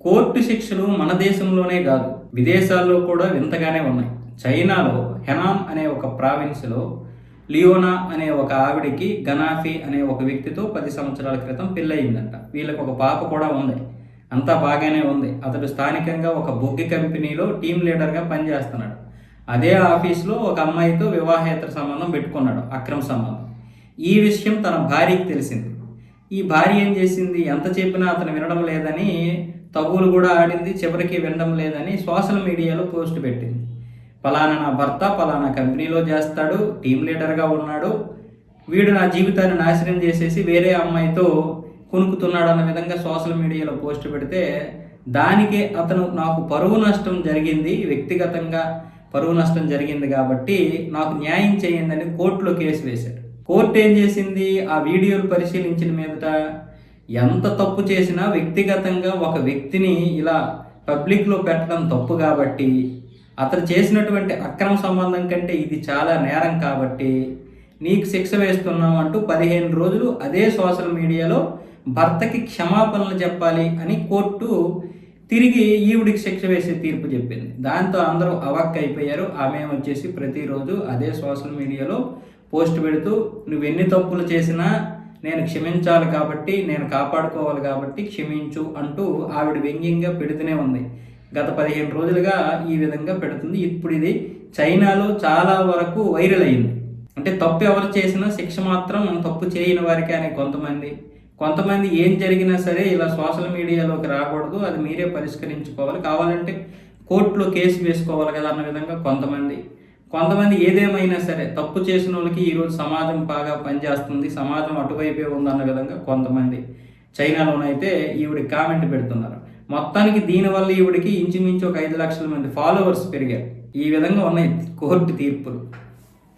Court శిక్షలు మన దేశంలోనే కాదు, విదేశాల్లో కూడా వింతగానే ఉన్నాయి. చైనాలో హెనాన్ అనే ఒక ప్రావిన్స్లో లియోనా అనే ఒక ఆవిడికి గనాఫీ అనే ఒక వ్యక్తితో 10 సంవత్సరాల క్రితం పెళ్ళయిందంట. వీళ్ళకి ఒక పాప కూడా ఉంది. అంతా బాగానే ఉంది. అతడు స్థానికంగా ఒక బొగ్గు కంపెనీలో టీం లీడర్గా పనిచేస్తున్నాడు. అదే ఆఫీస్లో ఒక అమ్మాయితో వివాహేతర సంబంధం పెట్టుకున్నాడు, అక్రమ సంబంధం. ఈ విషయం తన భార్యకి తెలిసింది. ఈ భార్య ఏం చేసింది, ఎంత చెప్పినా అతను వినడం లేదని తగులు కూడా ఆడింది. చివరికి వినడం లేదని సోషల్ మీడియాలో పోస్ట్ పెట్టింది. పలానా నా భర్త పలానా కంపెనీలో చేస్తాడు, టీం లీడర్గా ఉన్నాడు, వీడు నా జీవితాన్ని నాశనం చేసేసి వేరే అమ్మాయితో కొనుక్కుతున్నాడు అన్న విధంగా సోషల్ మీడియాలో పోస్ట్ పెడితే దానికే అతను నాకు పరువు నష్టం జరిగింది, వ్యక్తిగతంగా పరువు నష్టం జరిగింది కాబట్టి నాకు న్యాయం చేయండి కోర్టులో కేసు వేశాడు. కోర్టు ఏం చేసింది, ఆ వీడియోలు పరిశీలించిన మీదట ఎంత తప్పు చేసినా వ్యక్తిగతంగా ఒక వ్యక్తిని ఇలా పబ్లిక్లో పెట్టడం తప్పు కాబట్టి, అతను చేసినటువంటి అక్రమ సంబంధం కంటే ఇది చాలా నేరం కాబట్టి నీకు శిక్ష వేస్తున్నాం అంటూ 15 రోజులు అదే సోషల్ మీడియాలో భర్తకి క్షమాపణలు చెప్పాలి అని కోర్టు తిరిగి ఈవిడికి శిక్ష వేసే తీర్పు చెప్పింది. దాంతో అందరూ అవాక్ అయిపోయారు. ఆమె వచ్చేసి ప్రతిరోజు అదే సోషల్ మీడియాలో పోస్ట్ పెడుతూ నువ్వెన్ని తప్పులు చేసినా నేను క్షమించాలి కాబట్టి, నేను కాపాడుకోవాలి కాబట్టి క్షమించు అంటూ ఆవిడ వ్యంగ్యంగా పెడుతూనే ఉంది. గత 15 రోజులుగా ఈ విధంగా పెడుతుంది. ఇప్పుడు ఇది చైనాలో చాలా వరకు వైరల్ అయింది. అంటే తప్పు ఎవరు చేసినా శిక్ష మాత్రం తప్పు చేయని వారికి అని కొంతమంది ఏం జరిగినా సరే ఇలా సోషల్ మీడియాలోకి రాకూడదు, అది మీరే పరిష్కరించుకోవాలి, కావాలంటే కోర్టులో కేసు వేసుకోవాలి కదా అన్న విధంగా కొంతమంది ఏదేమైనా సరే తప్పు చేసిన వాళ్ళకి ఈరోజు సమాజం బాగా పనిచేస్తుంది, సమాజం అటువైపే ఉందన్న విధంగా కొంతమంది చైనాలోనైతే ఈవిడ కామెంట్ పెడుతున్నారు. మొత్తానికి దీనివల్ల ఈవిడికి ఇంచుమించు ఒక 5 లక్షల మంది ఫాలోవర్స్ పెరిగారు. ఈ విధంగా ఉన్నాయి కోర్టు తీర్పులు.